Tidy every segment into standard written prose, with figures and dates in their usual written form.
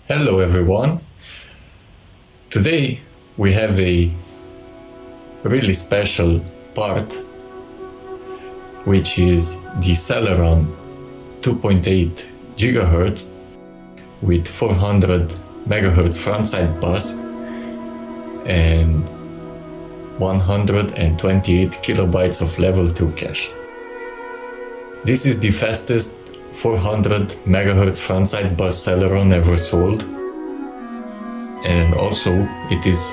Hello everyone. Today we have a really special part, which is the Celeron 2.8 GHz with 400 MHz frontside bus and 128 kilobytes of level 2 cache. This is the fastest 400 MHz frontside bus Celeron ever sold, and also it is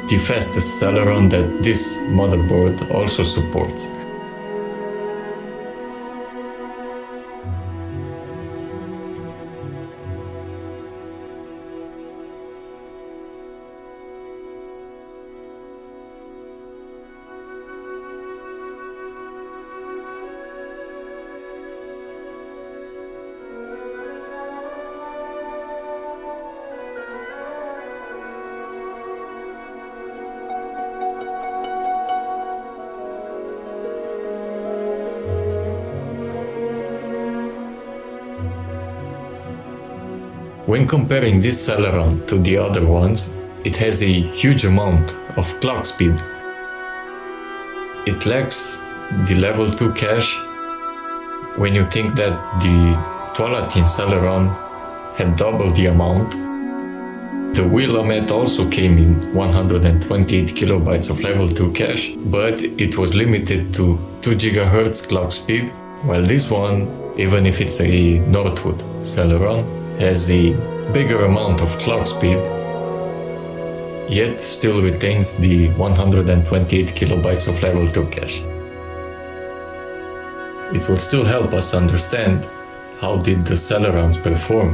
the fastest Celeron that this motherboard also supports. When comparing this Celeron to the other ones, it has a huge amount of clock speed. It lacks the level 2 cache. When you think that the 12-18 Celeron had double the amount, the Willamette also came in 128 kilobytes of level 2 cache, but it was limited to 2 GHz clock speed, while this one, even if it's a Northwood Celeron, has a bigger amount of clock speed, yet still retains the 128 kilobytes of level 2 cache. It will still help us understand how did the Celerons perform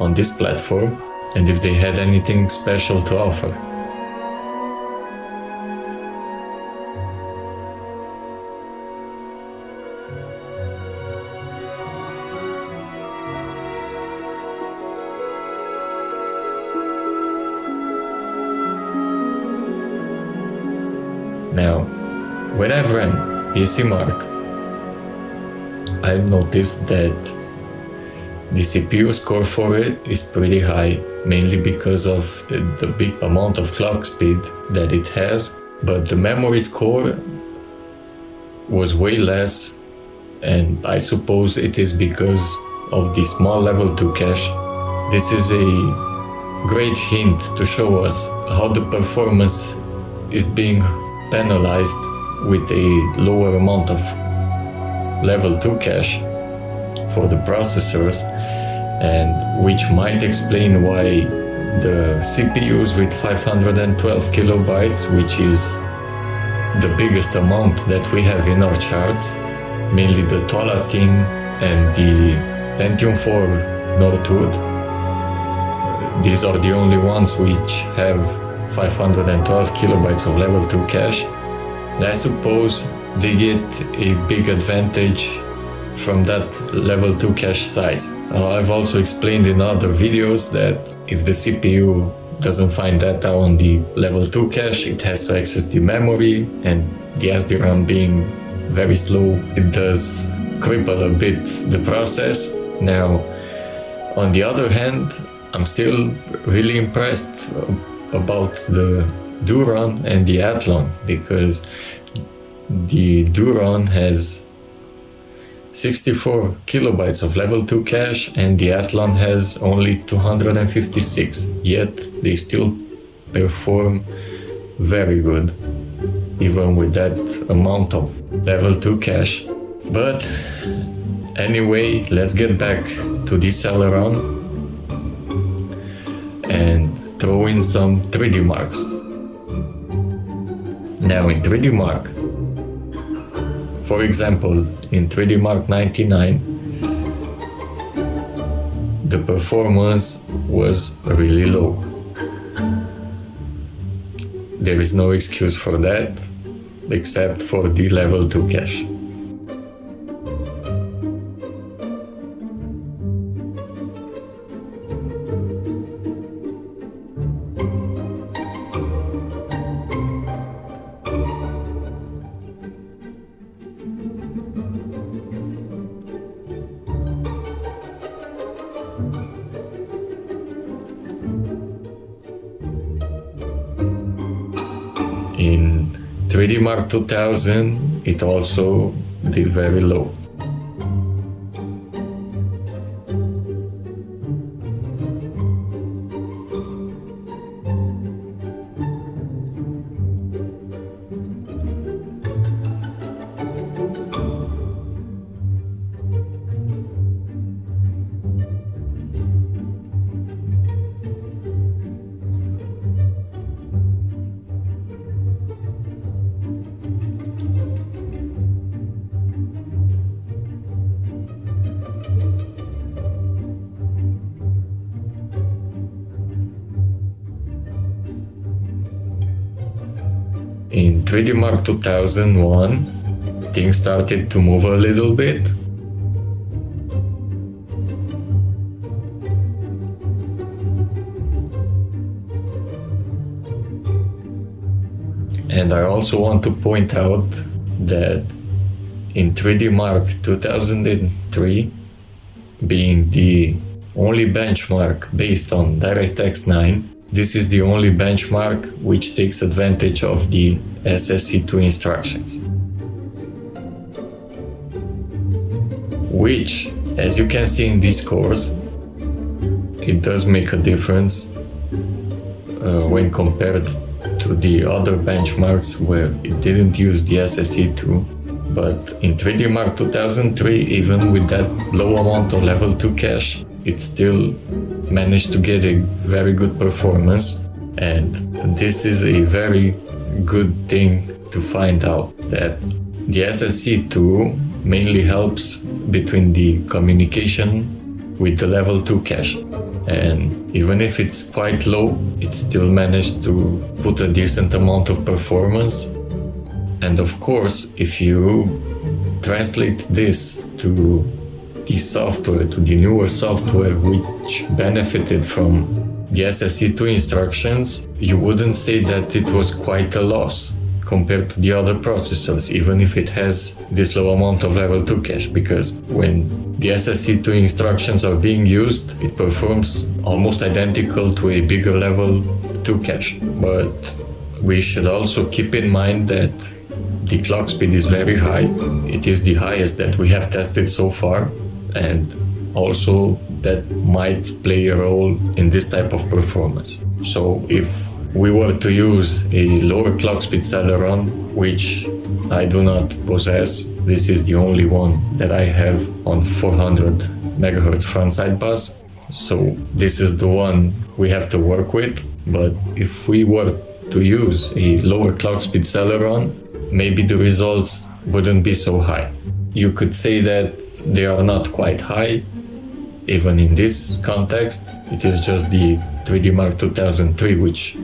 on this platform and if they had anything special to offer. Now, when I've ran PCMark, I've noticed that the CPU score for it is pretty high, mainly because of the big amount of clock speed that it has, but the memory score was way less, and I suppose it is because of the small level 2 cache. This is a great hint to show us how the performance is being penalized with a lower amount of level 2 cache for the processors, and which might explain why the CPUs with 512 kilobytes, which is the biggest amount that we have in our charts, mainly the 12-18 and the Pentium 4 Northwood, these are the only ones which have 512 kilobytes of level 2 cache. And I suppose they get a big advantage from that level 2 cache size. I've also explained in other videos that if the CPU doesn't find data on the level 2 cache, it has to access the memory, and the SDRAM being very slow, it does cripple a bit the process. Now, on the other hand, I'm still really impressed about the Duron and the Athlon, because the Duron has 64 kilobytes of level 2 cache and the Athlon has only 256, yet they still perform very good even with that amount of level 2 cache. But anyway, let's get back to the Celeron and throw in some 3D marks. Now in 3D Mark, for example, in 3D Mark 99, the performance was really low. There is no excuse for that, except for the level 2 cache. In 3D Mark 2000, it also did very low. In 3D Mark 2001, things started to move a little bit. And I also want to point out that in 3D Mark 2003, being the only benchmark based on DirectX 9, this is the only benchmark which takes advantage of the SSE2 instructions. Which, as you can see in these scores, it does make a difference when compared to the other benchmarks where it didn't use the SSE2. But in 3D Mark 2003, even with that low amount of level 2 cache, it still managed to get a very good performance, and this is a very good thing to find out, that the SSE2 mainly helps between the communication with the level 2 cache, and even if it's quite low, it still managed to put a decent amount of performance. And of course, if you translate this to the software, to the newer software which benefited from the SSE2 instructions, you wouldn't say that it was quite a loss compared to the other processors, even if it has this low amount of level 2 cache, because when the SSE2 instructions are being used, it performs almost identical to a bigger level 2 cache. But we should also keep in mind that the clock speed is very high. It is the highest that we have tested so far, and also that might play a role in this type of performance. So if we were to use a lower clock speed Celeron, which I do not possess, this is the only one that I have on 400 MHz frontside bus, so this is the one we have to work with. But if we were to use a lower clock speed Celeron, maybe the results wouldn't be so high. You could say that they are not quite high, even in this context. It is just the 3D Mark 2003 which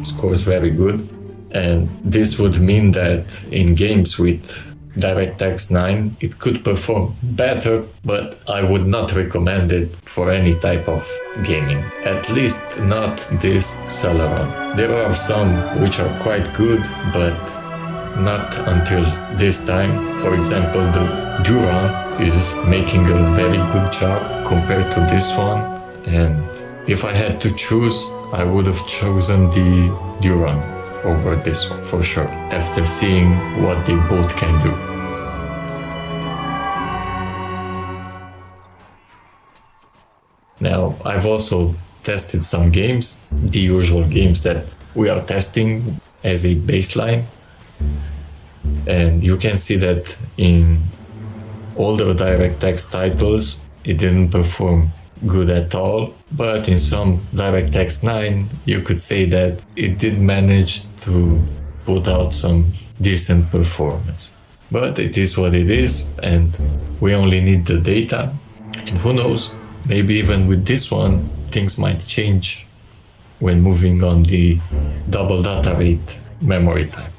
scores very good, and this would mean that in games with DirectX 9 it could perform better, but I would not recommend it for any type of gaming, at least not this Celeron. There are some which are quite good, but not until this time. For example, the Duran is making a very good job compared to this one, and if I had to choose, I would have chosen the Duran over this one for sure, after seeing what they both can do. Now, I've also tested some games, the usual games that we are testing as a baseline, and you can see that in older DirectX titles it didn't perform good at all, but in some DirectX 9 you could say that it did manage to put out some decent performance. But it is what it is, and we only need the data, and who knows, maybe even with this one things might change when moving on the double data rate memory type.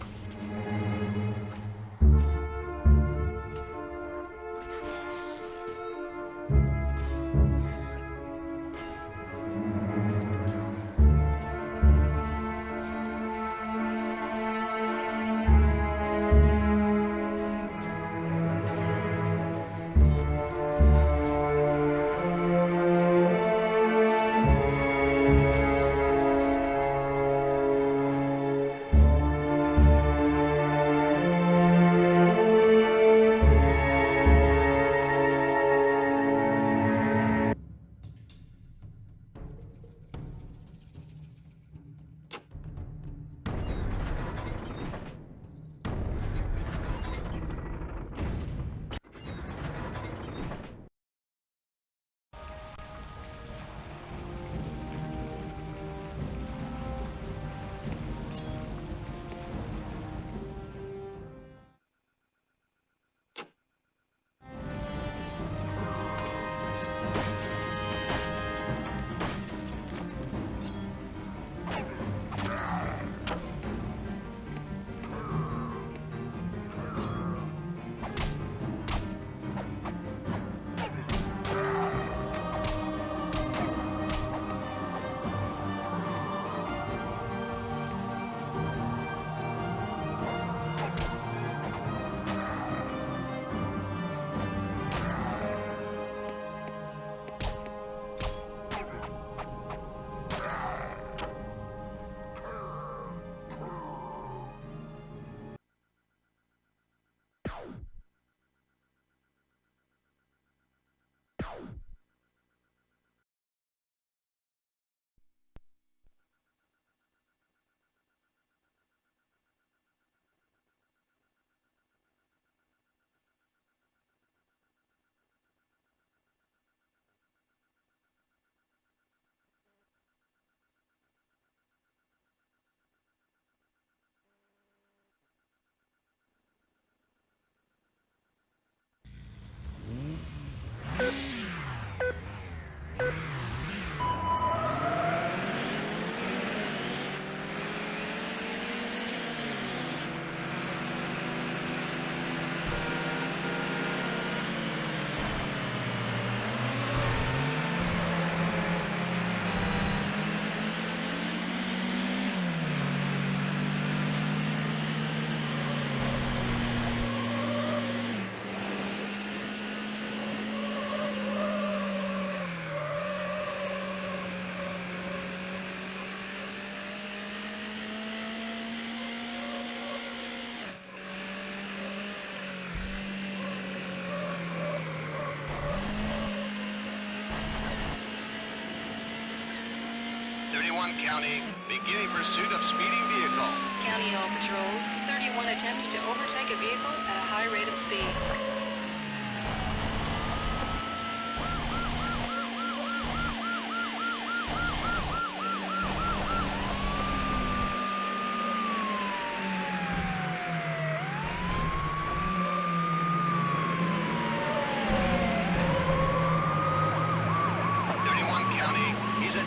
31 County, beginning pursuit of speeding vehicle. County All Patrols, 31 attempts to overtake a vehicle at a high rate of speed.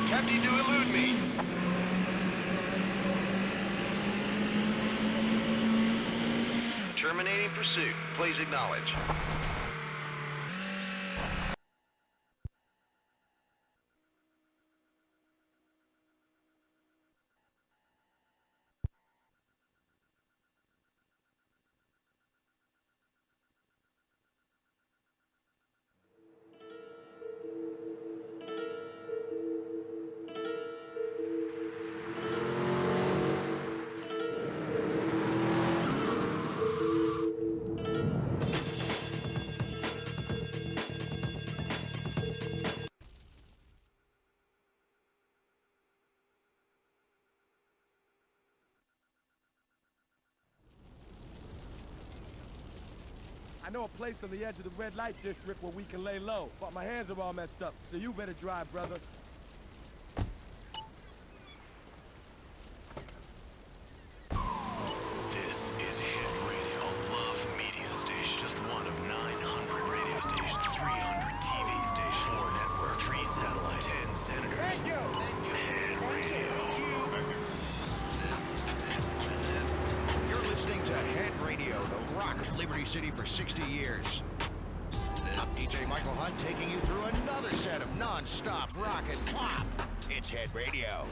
Attempting to elude me. Terminating pursuit. Please acknowledge. I know a place on the edge of the red light district where we can lay low, but my hands are all messed up, so you better drive, brother. This is Head Radio, Love Media Station. Just one of 900 radio stations, 300 TV stations, 4 networks, 3 satellites, 10 senators. Thank you! Head Radio. You're listening to Head Radio, the rock of Liberty City for 60 years. I'm DJ Michael Hunt taking you through another set of non-stop rock and pop. It's Head Radio.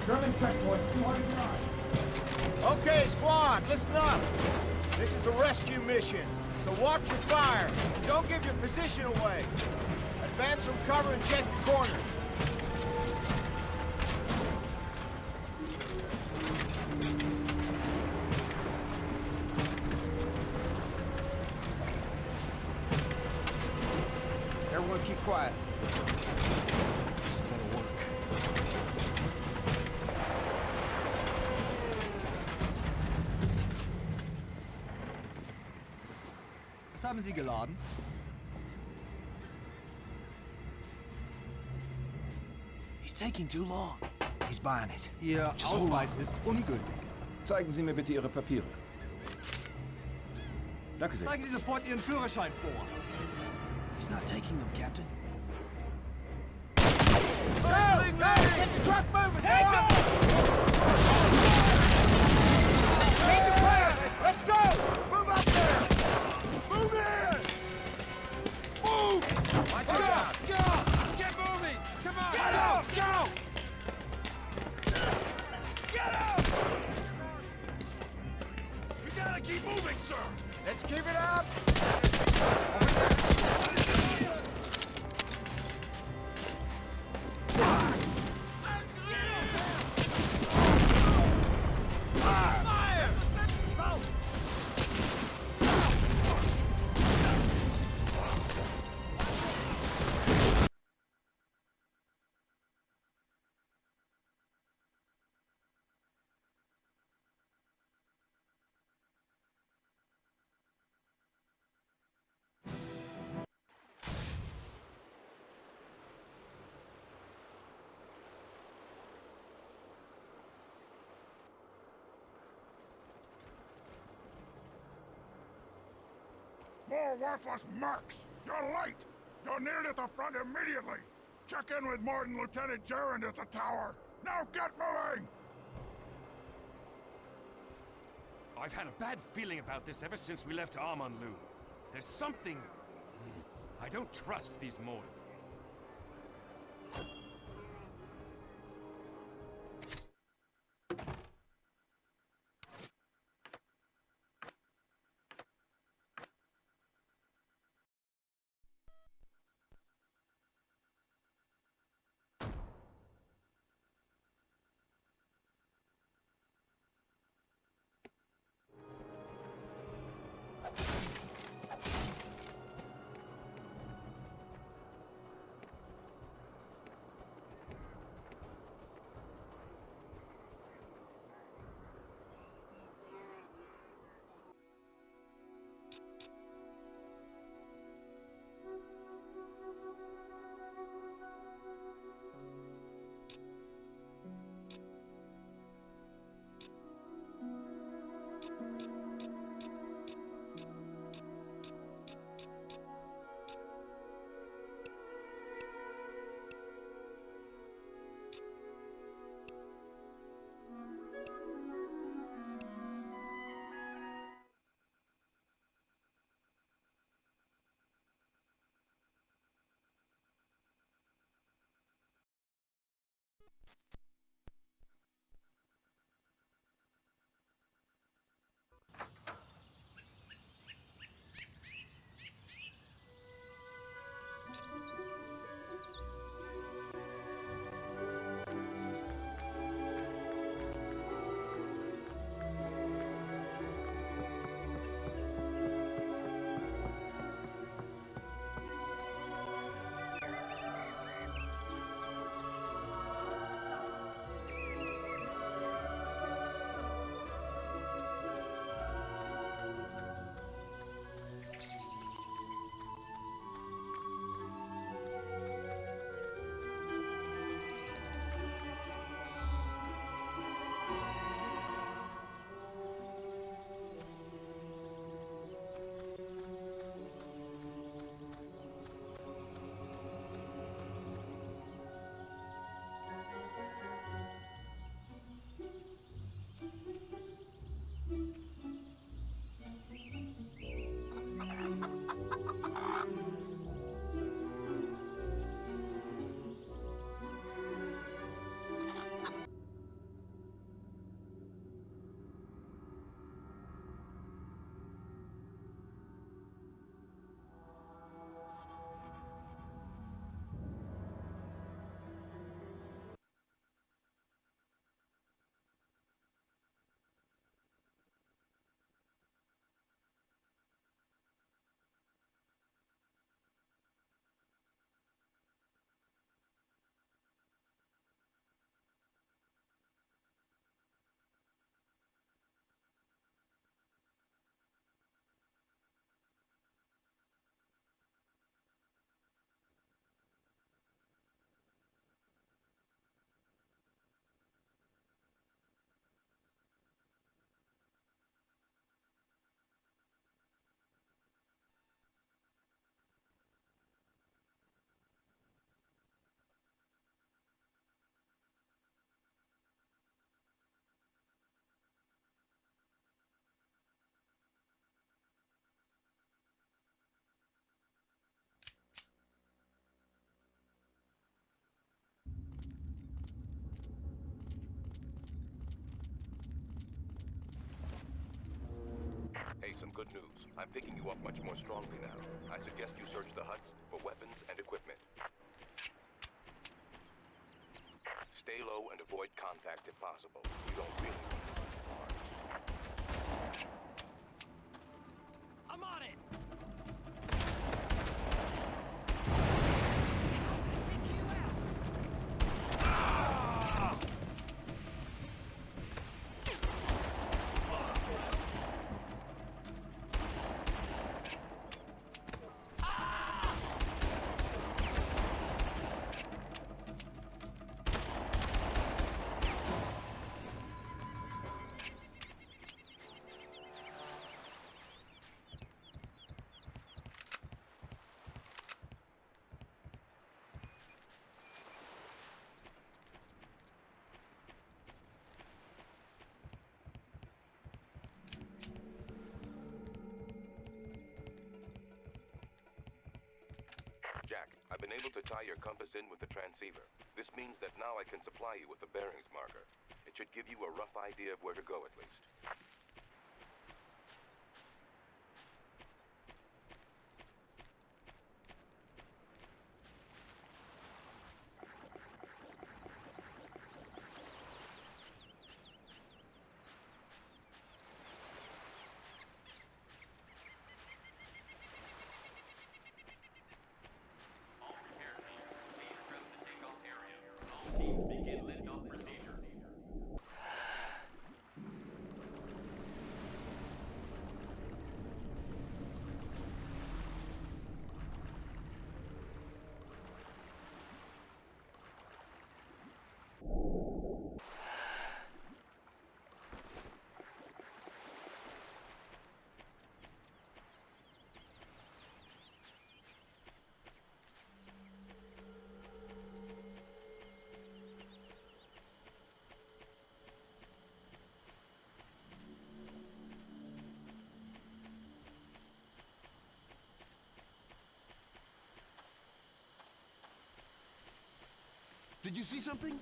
German checkpoint, 200 yards. Okay, squad, listen up. This is a rescue mission, so watch your fire. Don't give your position away. Advance from cover and check your corners. Everyone keep quiet. This better work. Was haben Sie geladen? He's taking too long. He's buying it. Ihr Ausweis ist ungültig. Zeigen Sie mir bitte Ihre Papiere. Danke sehr. Zeigen Sie sofort Ihren Führerschein vor. He's not taking them, Captain. Get the truck moving! Take Keep it up! More worthless mercs! You're late! You're nearly at the front immediately! Check in with Martin Lieutenant Gerund at the tower! Now get moving! I've had a bad feeling about this ever since we left Armonlu. There's something... I don't trust these mortals. some good news. I'm picking you up much more strongly now. I suggest you search the huts for weapons and equipment. Stay low and avoid contact if possible. You don't really want to go far. I'm on it! Jack, I've been able to tie your compass in with the transceiver. This means that now I can supply you with the bearings marker. It should give you a rough idea of where to go at least. Did you see something?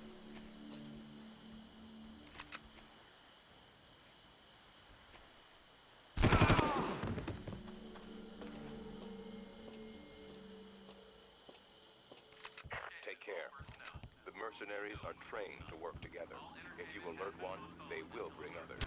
Take care. The mercenaries are trained to work together. If you alert one, they will bring others.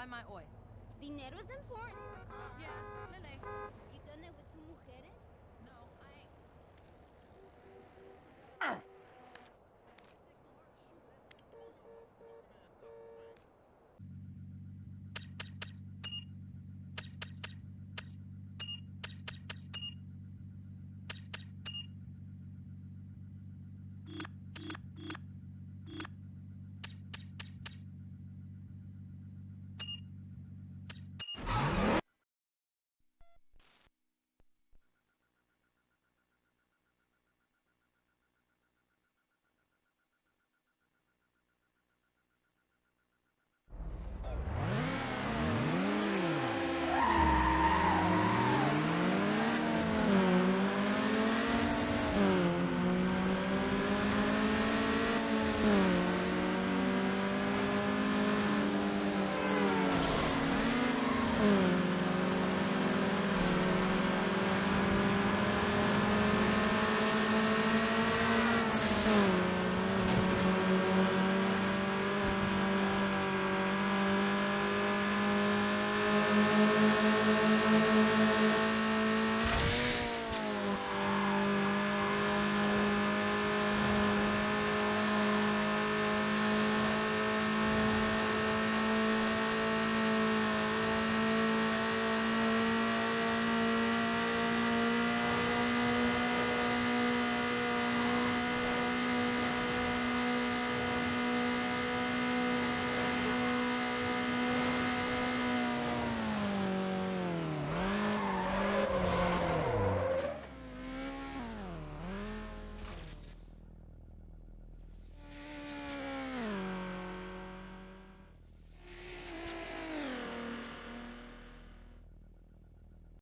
my oil. Dinero is important. Yeah, Lele.